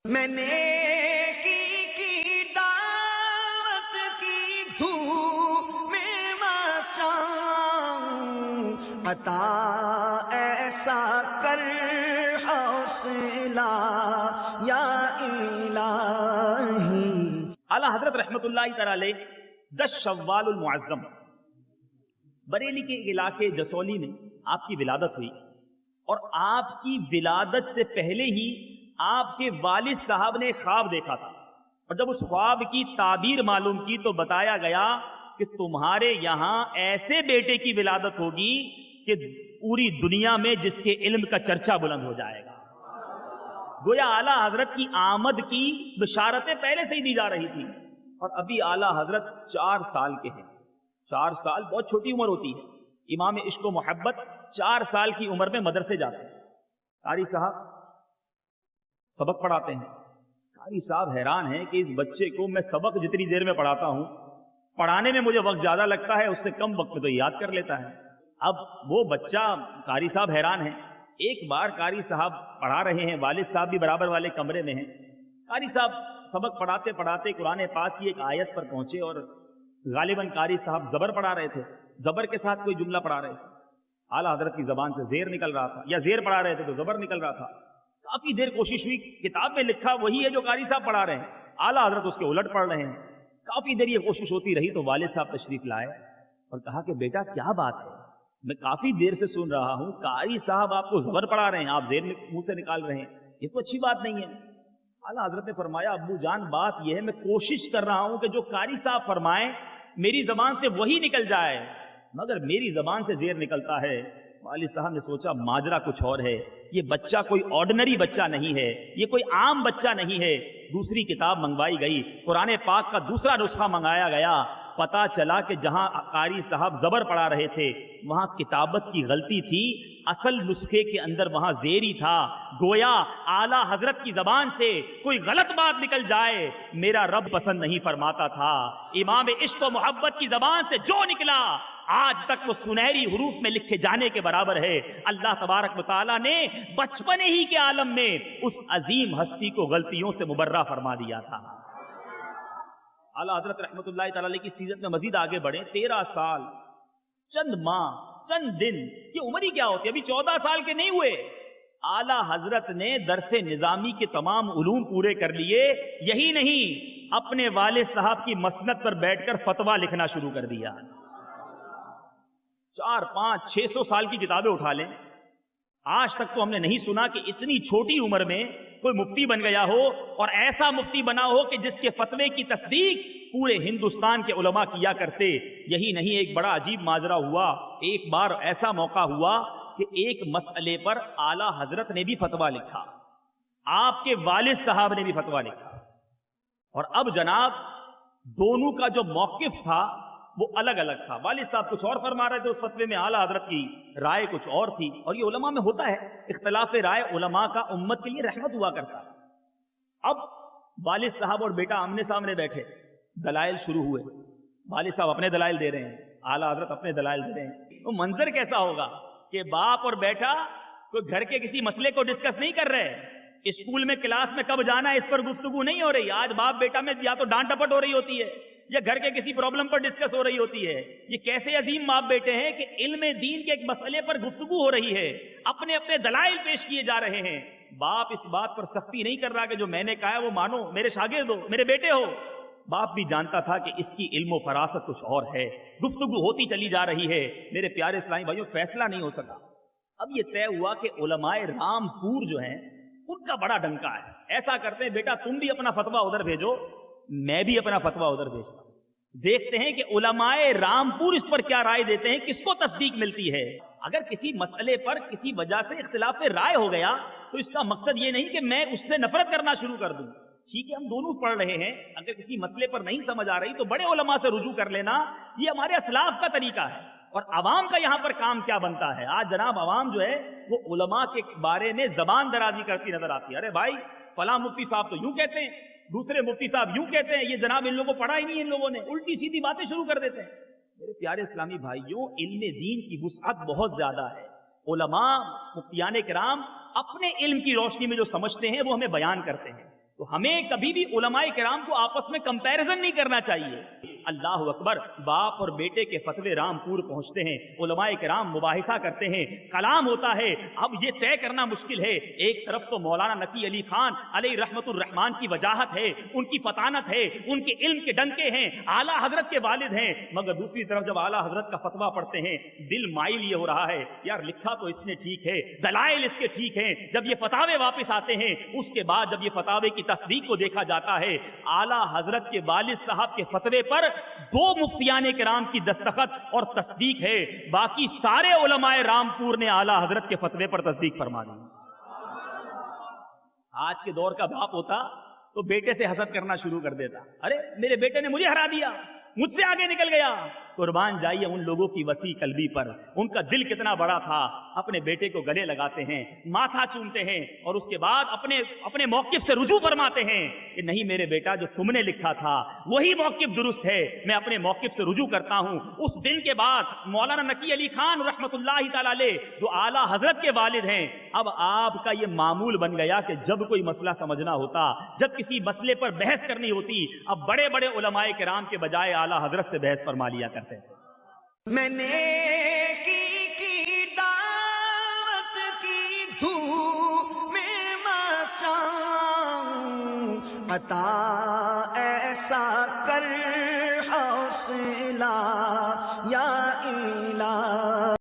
میں نے کی دعوت کی دھوم میں مچاؤں، عطا ایسا کر حوصلہ یا الہی۔ اعلیٰ حضرت رحمت اللہ تعالی علیہ 10 شوال المعظم بریلی کے علاقے جسولی میں آپ کی ولادت ہوئی، اور آپ کی ولادت سے پہلے ہی آپ کے والد صاحب نے خواب دیکھا تھا، اور جب اس خواب کی تعبیر معلوم کی تو بتایا گیا کہ تمہارے یہاں ایسے بیٹے کی ولادت ہوگی کہ پوری دنیا میں جس کے علم کا چرچا بلند ہو جائے گا۔ گویا اعلیٰ حضرت کی آمد کی بشارتیں پہلے سے ہی دی جا رہی تھی، اور ابھی اعلیٰ حضرت 4 سال کے ہیں۔ 4 سال بہت چھوٹی عمر ہوتی ہے۔ امام عشق و محبت 4 سال کی عمر میں مدرسے جاتے ہیں، قاری صاحب سبق پڑھاتے ہیں۔ قاری صاحب حیران ہیں کہ اس بچے کو میں سبق جتنی دیر میں پڑھاتا ہوں، پڑھانے میں مجھے وقت زیادہ لگتا ہے، اس سے کم وقت میں تو یاد کر لیتا ہے۔ اب وہ بچہ، قاری صاحب حیران ہیں۔ ایک بار قاری صاحب پڑھا رہے ہیں، والد صاحب بھی برابر والے کمرے میں ہیں۔ قاری صاحب سبق پڑھاتے پڑھاتے قرآن پاک کی ایک آیت پر پہنچے، اور غالباً قاری صاحب زبر پڑھا رہے تھے، زبر کے ساتھ کوئی جملہ پڑھا رہے تھے۔ اعلیٰ حضرت کی زبان سے زیر نکل رہا تھا، یا زیر پڑھا رہے تھے تو زبر نکل رہا تھا۔ کافی دیر کوشش ہوئی، کتاب میں لکھا وہی ہے جو قاری صاحب پڑھا رہے ہیں، اعلیٰ حضرت اس کے الٹ پڑھ رہے ہیں۔ کافی دیر یہ کوشش ہوتی رہی تو والد صاحب تشریف لائے اور کہا کہ بیٹا کیا بات ہے، میں کافی دیر سے سن رہا ہوں، قاری صاحب آپ کو زبر پڑھا رہے ہیں، آپ زیر منہ سے نکال رہے ہیں، یہ تو اچھی بات نہیں ہے۔ اعلیٰ حضرت نے فرمایا ابو جان بات یہ ہے، میں کوشش کر رہا ہوں کہ جو قاری صاحب فرمائیں میری زبان سے وہی نکل جائے، مگر میری زبان سے زیر نکلتا ہے۔ والد صاحب نے سوچا ماجرا کچھ اور ہے، یہ بچہ کوئی آرڈنری بچہ نہیں ہے، یہ کوئی عام بچہ نہیں ہے۔ دوسری کتاب منگوائی گئی، قرآن پاک کا دوسرا نسخہ منگایا گیا۔ پتا چلا کہ جہاں قاری صاحب زبر پڑھا رہے تھے وہاں کتابت کی غلطی تھی، اصل نسخے کے اندر وہاں زیر ہی تھا۔ گویا اعلیٰ حضرت کی زبان سے کوئی غلط بات نکل جائے میرا رب پسند نہیں فرماتا تھا۔ امام عشق و محبت کی زبان سے جو نکلا آج تک وہ سنہری حروف میں لکھے جانے کے برابر ہے۔ اللہ تبارک و تعالیٰ نے بچپن ہی کے عالم میں اس عظیم ہستی کو غلطیوں سے مبرہ فرما دیا تھا۔ اعلیٰ حضرت رحمت اللہ تعالی علیہ کی سیرت میں مزید آگے بڑھیں، 13 سال چند ماہ چند دن، یہ عمر ہی کیا ہوتی ہے، ابھی 14 سال کے نہیں ہوئے، اعلیٰ حضرت نے درس نظامی کے تمام علوم پورے کر لیے۔ یہی نہیں، اپنے والد صاحب کی مسند پر بیٹھ کر فتویٰ لکھنا شروع کر دیا۔ 400 500 600 سال کی کتابیں اٹھا لیں، آج تک تو ہم نے نہیں سنا کہ اتنی چھوٹی عمر میں کوئی مفتی بن گیا ہو، اور ایسا مفتی بنا ہو کہ جس کے فتوے کی تصدیق پورے ہندوستان کے علماء کیا کرتے۔ یہی نہیں، ایک بڑا عجیب ماجرا ہوا۔ ایک بار ایسا موقع ہوا کہ ایک مسئلے پر اعلیٰ حضرت نے بھی فتویٰ لکھا، آپ کے والد صاحب نے بھی فتویٰ لکھا، اور اب جناب دونوں کا جو موقف تھا وہ الگ الگ تھا۔ والد صاحب کچھ اور فرما رہے تھے اس فتوے میں، اعلیٰ حضرت کی رائے کچھ اور تھی، اور یہ علماء میں ہوتا ہے، اختلاف رائے علماء کا امت کے لیے رحمت ہوا کرتا ہے۔ اب والد صاحب اور بیٹا آمنے سامنے بیٹھے، دلائل شروع ہوئے، والد صاحب اپنے دلائل دے رہے ہیں، اعلیٰ حضرت اپنے دلائل دے رہے ہیں۔ وہ منظر کیسا ہوگا کہ باپ اور بیٹا کوئی گھر کے کسی مسئلے کو ڈسکس نہیں کر رہے، اسکول میں کلاس میں کب جانا ہے اس پر گفتگو نہیں ہو رہی، آج باپ بیٹا میں یا تو ڈانٹ ڈپٹ ہو رہی ہوتی ہے یا گھر کے کسی پرابلم پر ڈسکس ہو رہی ہوتی ہے۔ یہ کیسے عظیم باپ بیٹے ہیں کہ علم دین کے ایک مسئلے پر گفتگو ہو رہی ہے، اپنے اپنے دلائل پیش کیے جا رہے ہیں۔ باپ اس بات پر سختی نہیں کر رہا کہ جو میں نے کہا ہے وہ مانو، میرے شاگرد ہو، میرے بیٹے ہو۔ باپ بھی جانتا تھا کہ اس کی علم و فراست کچھ اور ہے، گفتگو ہوتی چلی جا رہی ہے۔ میرے پیارے اسلامی بھائیوں، فیصلہ نہیں ہو سکا۔ اب یہ طے ہوا کہ علماء رامپور جو ہیں ان کا بڑا ڈنکا ہے، ایسا کرتے ہیں بیٹا تم بھی اپنا فتویٰ ادھر بھیجو، میں بھی اپنا فتویٰ ادھر بھیجتا ہوں، دیکھتے ہیں کہ علماء رامپور اس پر کیا رائے دیتے ہیں، کس کو تصدیق ملتی ہے۔ اگر کسی مسئلے پر کسی وجہ سے اختلاف رائے ہو گیا تو اس کا مقصد یہ نہیں کہ میں اس سے نفرت کرنا شروع کر دوں، ٹھیک ہے ہم دونوں پڑھ رہے ہیں، اگر کسی مسئلے پر نہیں سمجھ آ رہی تو بڑے علماء سے رجوع کر لینا، یہ ہمارے اسلاف کا طریقہ ہے۔ اور عوام کا یہاں پر کام کیا بنتا ہے؟ آج جناب عوام جو ہے وہ علماء کے بارے میں زبان درازی کرتی نظر آتی ہے، ارے بھائی فلاں مفتی صاحب تو یوں کہتے ہیں، دوسرے مفتی صاحب یوں کہتے ہیں، یہ جناب ان لوگوں کو پڑھا ہی نہیں، ان لوگوں نے الٹی سیدھی باتیں شروع کر دیتے ہیں۔ میرے پیارے اسلامی بھائیوں، علم دین کی وسعت بہت زیادہ ہے، علماء مفتیان کرام اپنے علم کی روشنی میں جو سمجھتے ہیں وہ ہمیں بیان کرتے ہیں، تو ہمیں کبھی بھی علماء کرام کو آپس میں کمپیریزن نہیں کرنا چاہیے. اللہ اکبر. باپ اور بیٹے کے فتوے رامپور پہنچتے ہیں, علماء کرام مباحثہ کرتے ہیں, کلام ہوتا ہے. اب یہ طے کرنا مشکل ہے, ایک طرف تو مولانا نقی علی خان علیہ رحمت الرحمان کی وجاہت ہے, ان کی فطانت ہے, ان کے علم کے ڈنکے ہیں, اعلیٰ حضرت کے والد ہیں, مگر دوسری طرف جب اعلیٰ حضرت کا فتویٰ پڑھتے ہیں دل مائل یہ ہو رہا ہے یار لکھا تو اس نے ٹھیک ہے, دلائل اس کے ٹھیک ہیں. جب یہ فتاوے واپس آتے ہیں اس کے بعد جب یہ فتاوے کی تصدیق کو دیکھا جاتا ہے, اعلیٰ حضرت کے والد صاحب کے فتوے پر 2 مفتیان کرام کی دستخط اور تصدیق ہے, باقی سارے علماء رامپور نے اعلیٰ حضرت کے فتوے پر تصدیق فرما دی. آج کے دور کا باپ ہوتا تو بیٹے سے حسد کرنا شروع کر دیتا, ارے میرے بیٹے نے مجھے ہرا دیا, مجھ سے آگے نکل گیا. قربان جائیے ان لوگوں کی وسیع قلبی پر, ان کا دل کتنا بڑا تھا. اپنے بیٹے کو گلے لگاتے ہیں, ماتھا چومتے ہیں, اور اس کے بعد اپنے موقف سے رجوع فرماتے ہیں کہ نہیں میرے بیٹا جو تم نے لکھا تھا وہی موقف درست ہے, میں اپنے موقف سے رجوع کرتا ہوں. اس دن کے بعد مولانا نقی علی خان رحمت اللہ تعالی علیہ جو اعلیٰ حضرت کے والد ہیں, اب آپ کا یہ معمول بن گیا کہ جب کوئی مسئلہ سمجھنا ہوتا, جب کسی مسئلے پر بحث کرنی ہوتی, اب بڑے بڑے علماء کرام کے بجائے اعلیٰ حضرت سے بحث فرما لیا کرتے ہیں. میں نے کی دعوت کی دھوم میں مچاؤں, عطا ایسا کر حوصلہ یا الہ.